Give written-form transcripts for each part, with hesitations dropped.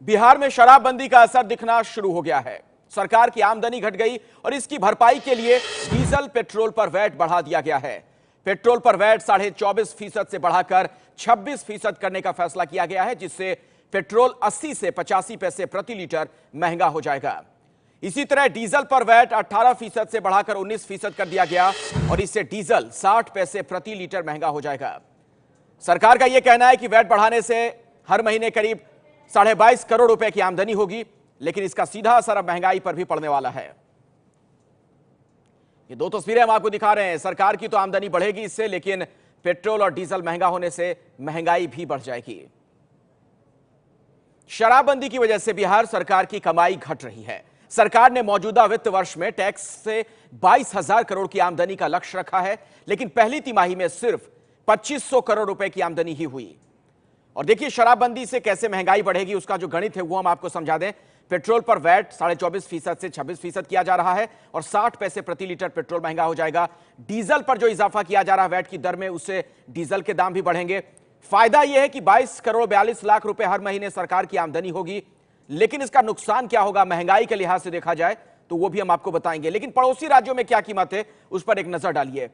बिहार में शराबबंदी का असर दिखना शुरू हो गया है। सरकार की आमदनी घट गई और इसकी भरपाई के लिए डीजल पेट्रोल पर वैट बढ़ा दिया गया है। पेट्रोल पर वैट 24.5% से बढ़ाकर 26% करने का फैसला किया गया है, जिससे पेट्रोल 80 से 85 पैसे प्रति लीटर महंगा हो जाएगा। इसी तरह डीजल पर वैट 18% से बढ़ाकर 19% कर दिया गया और इससे डीजल 60 पैसे प्रति लीटर महंगा हो जाएगा। सरकार का यह कहना है कि वैट बढ़ाने से हर महीने करीब 22.5 करोड़ रुपए की आमदनी होगी, लेकिन इसका सीधा असर अब महंगाई पर भी पड़ने वाला है। ये दो तस्वीरें हम आपको दिखा रहे हैं। सरकार की तो आमदनी बढ़ेगी इससे, लेकिन पेट्रोल और डीजल महंगा होने से महंगाई भी बढ़ जाएगी। शराबबंदी की वजह से बिहार सरकार की कमाई घट रही है। सरकार ने मौजूदा वित्त वर्ष में टैक्स से 22,000 करोड़ की आमदनी का लक्ष्य रखा है, लेकिन पहली तिमाही में सिर्फ 2500 करोड़ रुपए की आमदनी ही हुई। और देखिए शराबबंदी से कैसे महंगाई बढ़ेगी, उसका जो गणित है वो हम आपको समझा दें। पेट्रोल पर वैट 24.5% से 26% किया जा रहा है और 60 पैसे प्रति लीटर पेट्रोल महंगा हो जाएगा। डीजल पर जो इजाफा किया जा रहा है वैट की दर में, उससे डीजल के दाम भी बढ़ेंगे। फायदा यह है कि 22 करोड़ 42 लाख रुपए हर महीने सरकार की आमदनी होगी, लेकिन इसका नुकसान क्या होगा महंगाई के लिहाज से देखा जाए तो वो भी हम आपको बताएंगे। लेकिन पड़ोसी राज्यों में क्या कीमत है उस पर एक नजर डालिए।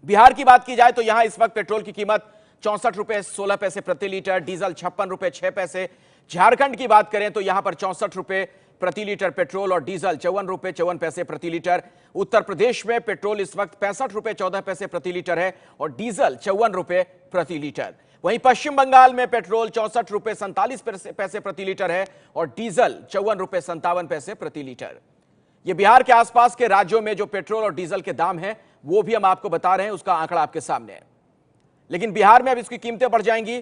बिहार की बात की जाए तो यहां इस वक्त पेट्रोल की कीमत 64 रुपए 16 पैसे प्रति लीटर, डीजल 56 रुपए 6 पैसे। झारखंड की बात करें तो यहां पर 64 रुपए प्रति लीटर पेट्रोल और डीजल 54 रुपए 54 पैसे प्रति लीटर। उत्तर प्रदेश में पेट्रोल इस वक्त 65 रुपए 14 पैसे प्रति लीटर है और डीजल 54 रुपए प्रति लीटर। वहीं पश्चिम बंगाल में पेट्रोल 64 रुपए 47 पैसे प्रति लीटर है और डीजल 54 रुपए 57 पैसे प्रति लीटर। ये बिहार के आसपास के राज्यों में जो पेट्रोल और डीजल के दाम हैं वो भी हम आपको बता रहे हैं, उसका आंकड़ा आपके सामने है। लेकिन बिहार में अब इसकी कीमतें बढ़ जाएंगी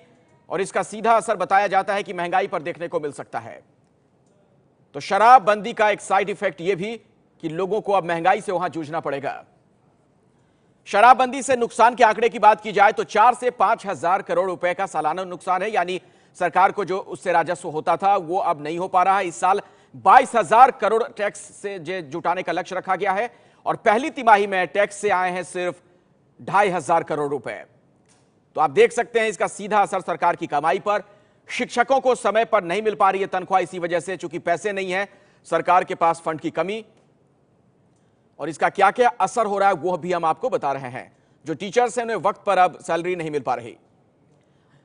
और इसका सीधा असर बताया जाता है कि महंगाई पर देखने को मिल सकता है। तो शराबबंदी का एक साइड इफेक्ट यह भी कि लोगों को अब महंगाई से वहां जूझना पड़ेगा। शराबबंदी से नुकसान के आंकड़े की बात की जाए तो 4 से 5,000 करोड़ रुपए का सालाना नुकसान है, यानी सरकार को जो उससे राजस्व होता था वो अब नहीं हो पा रहा है। इस साल 22,000 करोड़ टैक्स से जुटाने का लक्ष्य रखा गया है और पहली तिमाही में टैक्स से आए हैं सिर्फ 2,500 करोड़ रुपए। तो आप देख सकते हैं इसका सीधा असर सरकार की कमाई पर। शिक्षकों को समय पर नहीं मिल पा रही है तनख्वाह इसी वजह से, चूंकि पैसे नहीं है, सरकार के पास फंड की कमी, और इसका क्या क्या असर हो रहा है वो भी हम आपको बता रहे हैं। जो टीचर्स हैं उन्हें वक्त पर अब सैलरी नहीं मिल पा रही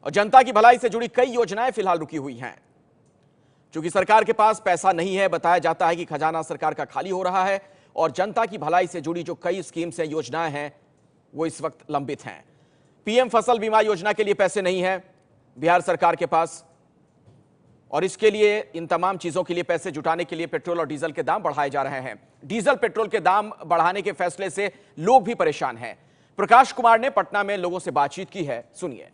और जनता की भलाई से जुड़ी कई योजनाएं फिलहाल रुकी हुई हैं। चूंकि सरकार के पास पैसा नहीं है, बताया जाता है कि खजाना सरकार का खाली हो रहा है और जनता की भलाई से जुड़ी जो कई स्कीम्स हैं, योजनाएं हैं, वो इस वक्त लंबित हैं। पीएम फसल बीमा योजना के लिए पैसे नहीं है बिहार सरकार के पास और इसके लिए, इन तमाम चीजों के लिए पैसे जुटाने के लिए पेट्रोल और डीजल के दाम बढ़ाए जा रहे हैं। डीजल पेट्रोल के दाम बढ़ाने के फैसले से लोग भी परेशान हैं। प्रकाश कुमार ने पटना में लोगों से बातचीत की है, सुनिए।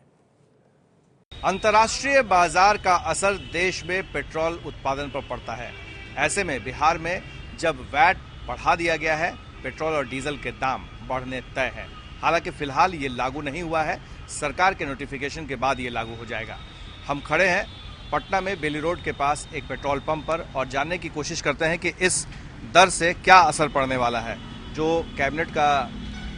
अंतर्राष्ट्रीय बाजार का असर देश में पेट्रोल उत्पादन पर पड़ता है। ऐसे में बिहार में जब वैट बढ़ा दिया गया है, पेट्रोल और डीजल के दाम बढ़ने तय है। हालांकि फिलहाल ये लागू नहीं हुआ है, सरकार के नोटिफिकेशन के बाद ये लागू हो जाएगा। हम खड़े हैं पटना में बेली रोड के पास एक पेट्रोल पंप पर और जानने की कोशिश करते हैं कि इस दर से क्या असर पड़ने वाला है। जो कैबिनेट का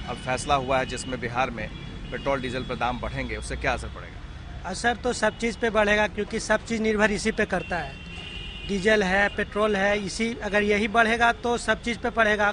अब फैसला हुआ है जिसमें बिहार में पेट्रोल डीजल पर दाम बढ़ेंगे, उससे क्या असर पड़ेगा? असर तो सब चीज़ पे बढ़ेगा, क्योंकि सब चीज़ निर्भर इसी पे करता है। डीजल है, पेट्रोल है, इसी अगर यही बढ़ेगा तो सब चीज़ पे पड़ेगा।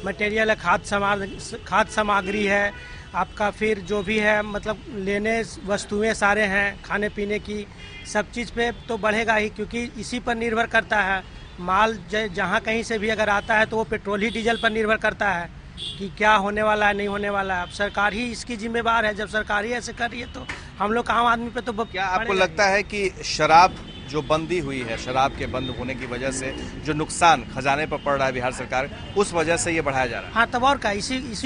मटेरियल है, खाद्य सामग्री है आपका, फिर जो भी है मतलब लेने वस्तुएं सारे हैं, खाने पीने की, सब चीज़ पे तो बढ़ेगा ही, क्योंकि इसी पर निर्भर करता है। माल जहाँ कहीं से भी अगर आता है तो वो पेट्रोल ही डीजल पर निर्भर करता है कि क्या होने वाला है, नहीं होने वाला है। अब सरकार ही इसकी जिम्मेवार है। जब सरकार ही ऐसे कर रही है तो हम लोग आम आदमी पे तो क्या आपको लगता है कि शराब जो बंदी हुई है, शराब के बंद होने की वजह से जो नुकसान खजाने पर पड़ रहा है बिहार सरकार, उस वजह से ये बढ़ाया जा रहा है? हाँ, तब और क्या,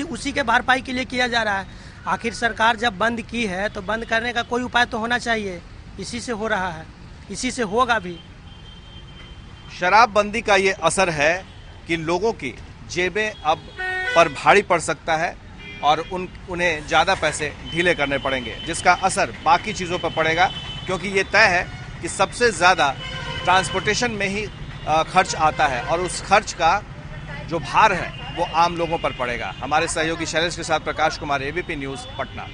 उसी के भरपाई के लिए किया जा रहा है। आखिर सरकार जब बंद की है तो बंद करने का कोई उपाय तो होना चाहिए। इसी से हो रहा है, इसी से होगा भी। शराबबंदी का ये असर है कि लोगों की जेबें अब पर भारी पड़ सकता है और उन्हें ज़्यादा पैसे ढीले करने पड़ेंगे, जिसका असर बाकी चीज़ों पर पड़ेगा, क्योंकि ये तय है कि सबसे ज़्यादा ट्रांसपोर्टेशन में ही खर्च आता है और उस खर्च का जो भार है वो आम लोगों पर पड़ेगा। हमारे सहयोगी शैलेश के साथ प्रकाश कुमार, एबीपी न्यूज़, पटना।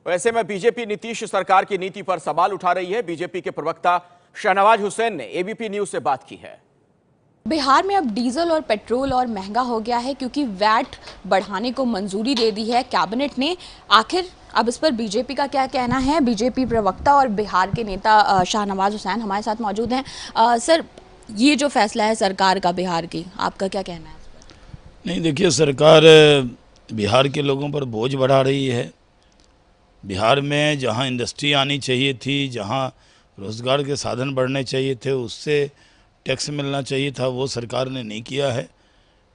वैसे में बीजेपी नीतीश सरकार की नीति पर सवाल उठा रही है। बीजेपी के प्रवक्ता शहनवाज हुसैन ने एबीपी न्यूज से बात की है। बिहार में अब डीजल और पेट्रोल और महंगा हो गया है क्योंकि वैट बढ़ाने को मंजूरी दे दी है कैबिनेट ने। आखिर अब इस पर बीजेपी का क्या कहना है? बीजेपी प्रवक्ता और बिहार के नेता शहनवाज हुसैन हमारे साथ मौजूद हैं। सर, ये जो फैसला है सरकार का बिहार की, आपका क्या कहना है इस पर? नहीं, देखिए, सरकार बिहार के लोगों पर बोझ बढ़ा रही है। बिहार में जहां इंडस्ट्री आनी चाहिए थी, जहां रोज़गार के साधन बढ़ने चाहिए थे, उससे टैक्स मिलना चाहिए था, वो सरकार ने नहीं किया है।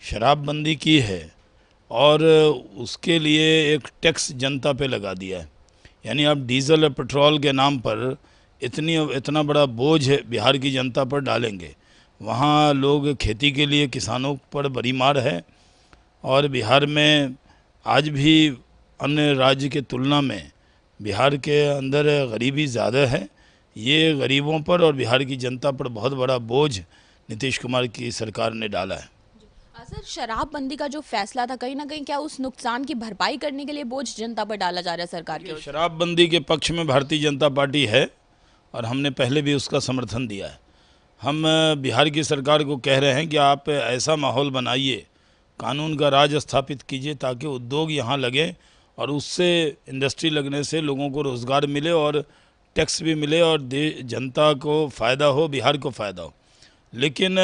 शराबबंदी की है और उसके लिए एक टैक्स जनता पे लगा दिया है। यानी आप डीजल और पेट्रोल के नाम पर इतना बड़ा बोझ बिहार की जनता पर डालेंगे। वहाँ लोग खेती के लिए किसानों पर बड़ी मार है और बिहार में आज भी अन्य राज्य के तुलना में बिहार के अंदर गरीबी ज़्यादा है। ये गरीबों पर और बिहार की जनता पर बहुत बड़ा बोझ नीतीश कुमार की सरकार ने डाला है। सर, शराबबंदी का जो फैसला था, कहीं ना कहीं क्या उस नुकसान की भरपाई करने के लिए बोझ जनता पर डाला जा रहा है सरकार के? शराबबंदी के पक्ष में भारतीय जनता पार्टी है और हमने पहले भी उसका समर्थन दिया है। हम बिहार की सरकार को कह रहे हैं कि आप ऐसा माहौल बनाइए, कानून का राज स्थापित कीजिए ताकि उद्योग यहाँ लगे और उससे इंडस्ट्री लगने से लोगों को रोज़गार मिले और टैक्स भी मिले और जनता को फ़ायदा हो, बिहार को फ़ायदा हो। लेकिन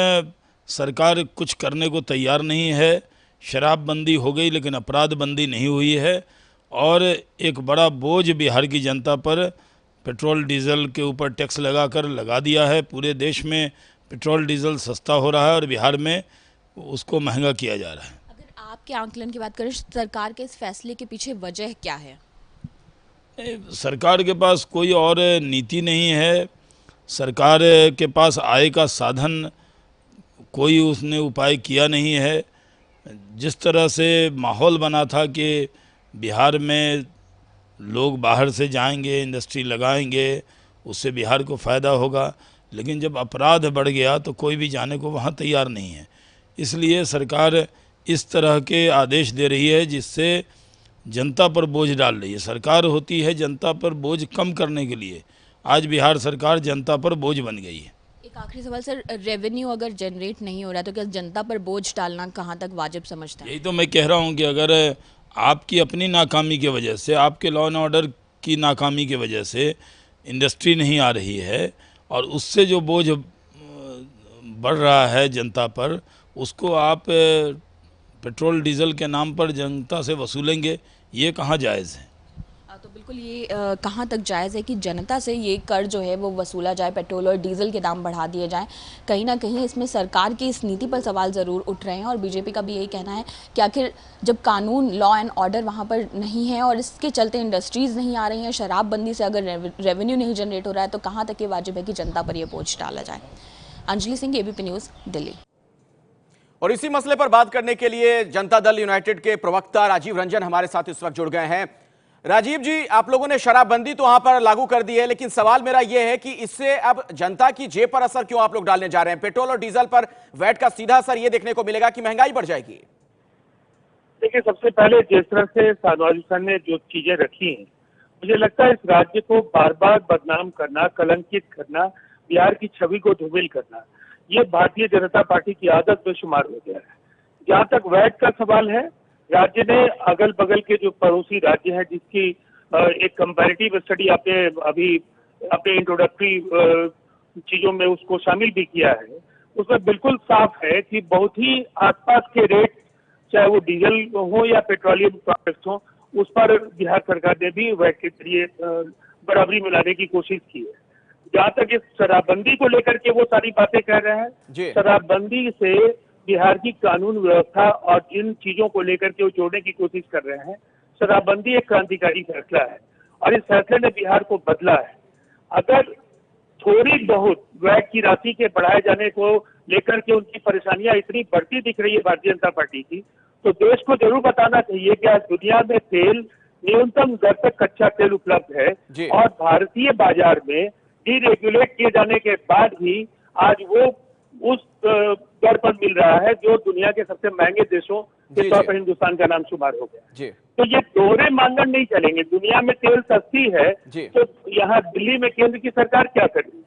सरकार कुछ करने को तैयार नहीं है। शराबबंदी हो गई लेकिन अपराध बंदी नहीं हुई है और एक बड़ा बोझ बिहार की जनता पर पेट्रोल डीजल के ऊपर टैक्स लगा दिया है। पूरे देश में पेट्रोल डीजल सस्ता हो रहा है और बिहार में उसको महंगा किया जा रहा है। अगर आपके आंकलन की बात करें, सरकार के इस फैसले के पीछे वजह क्या है? सरकार के पास कोई और नीति नहीं है। सरकार के पास आय का साधन कोई उसने उपाय किया नहीं है। जिस तरह से माहौल बना था कि बिहार में लोग बाहर से जाएंगे, इंडस्ट्री लगाएंगे, उससे बिहार को फ़ायदा होगा, लेकिन जब अपराध बढ़ गया तो कोई भी जाने को वहाँ तैयार नहीं है। इसलिए सरकार इस तरह के आदेश दे रही है जिससे जनता पर बोझ डाल रही है। सरकार होती है जनता पर बोझ कम करने के लिए। आज बिहार सरकार जनता पर बोझ बन गई है। एक आखिरी सवाल सर, रेवेन्यू अगर जनरेट नहीं हो रहा तो क्या जनता पर बोझ डालना कहाँ तक वाजिब समझता है? यही तो मैं कह रहा हूँ कि अगर आपकी अपनी नाकामी की वजह से, आपके लॉ एंड ऑर्डर की नाकामी की वजह से इंडस्ट्री नहीं आ रही है और उससे जो बोझ बढ़ रहा है जनता पर, उसको आप पेट्रोल डीजल के नाम पर जनता से वसूलेंगे, ये कहाँ जायज़ है? तो बिल्कुल ये कहाँ तक जायज़ है कि जनता से ये कर जो है वो वसूला जाए, पेट्रोल और डीजल के दाम बढ़ा दिए जाएं? कहीं ना कहीं इसमें सरकार की इस नीति पर सवाल ज़रूर उठ रहे हैं और बीजेपी का भी यही कहना है कि आखिर जब कानून, लॉ एंड ऑर्डर वहाँ पर नहीं है और इसके चलते इंडस्ट्रीज़ नहीं आ रही हैं, शराबबंदी से अगर रेवेन्यू नहीं जनरेट हो रहा है तो कहाँ तक ये वाजिब है कि जनता पर यह बोझ डाला जाए? Anjali Singh, ABP news, Delhi. और इसी मसले पर बात करने के लिए जनता दल यूनाइटेड के प्रवक्ता राजीव रंजन हमारे साथ इस वक्त जुड़ गए हैं। राजीव जी, आप लोगों ने शराबबंदी तो वहां पर लागू कर दी है, लेकिन सवाल मेरा यह है कि इससे अब जनता की जेब पर असर क्यों आप लोग डालने जा रहे हैं? पेट्रोल और डीजल पर वैट का सीधा असर यह देखने को मिलेगा कि महंगाई बढ़ जाएगी? देखिए, सबसे पहले जिस तरह से शहनवाज हुसैन ने जो चीजें रखी हैं, मुझे लगता है इस राज्य को बार बार बदनाम करना, कलंकित करना, बिहार की छवि को धूमिल करना, ये भारतीय जनता पार्टी की आदत में शुमार हो गया है। जहाँ तक वैट का सवाल है, राज्य ने अगल बगल के जो पड़ोसी राज्य हैं, जिसकी एक कंपैरेटिव स्टडी आपने अभी अपने इंट्रोडक्टरी चीजों में उसको शामिल भी किया है, उसमें बिल्कुल साफ है कि बहुत ही आसपास के रेट, चाहे वो डीजल हो या पेट्रोलियम प्रोडक्ट्स हो, उस पर बिहार सरकार ने भी वैट के जरिए बराबरी मिलाने की कोशिश की है। जहाँ तक इस शराबबंदी को लेकर के वो सारी बातें कह रहे हैं, शराबबंदी से बिहार की कानून व्यवस्था और जिन चीजों को लेकर के वो जोड़ने की कोशिश कर रहे हैं, शराबबंदी एक क्रांतिकारी फैसला है और इस फैसले ने बिहार को बदला है। अगर थोड़ी बहुत वैट की राशि के बढ़ाए जाने को लेकर के उनकी परेशानियां इतनी बढ़ती दिख रही है भारतीय जनता पार्टी की, तो देश को जरूर बताना चाहिए कि आज दुनिया में तेल न्यूनतम दर तक कच्चा तेल उपलब्ध है और भारतीय बाजार में डीरेगुलेट किए जाने के बाद भी आज वो उस दर पर मिल रहा है जो दुनिया के सबसे महंगे देशों के तौर पर हिंदुस्तान का नाम शुमार हो गया। तो ये दोहरे मानदंड नहीं चलेंगे। दुनिया में तेल सस्ती है तो यहाँ दिल्ली में केंद्र की सरकार क्या करेगी?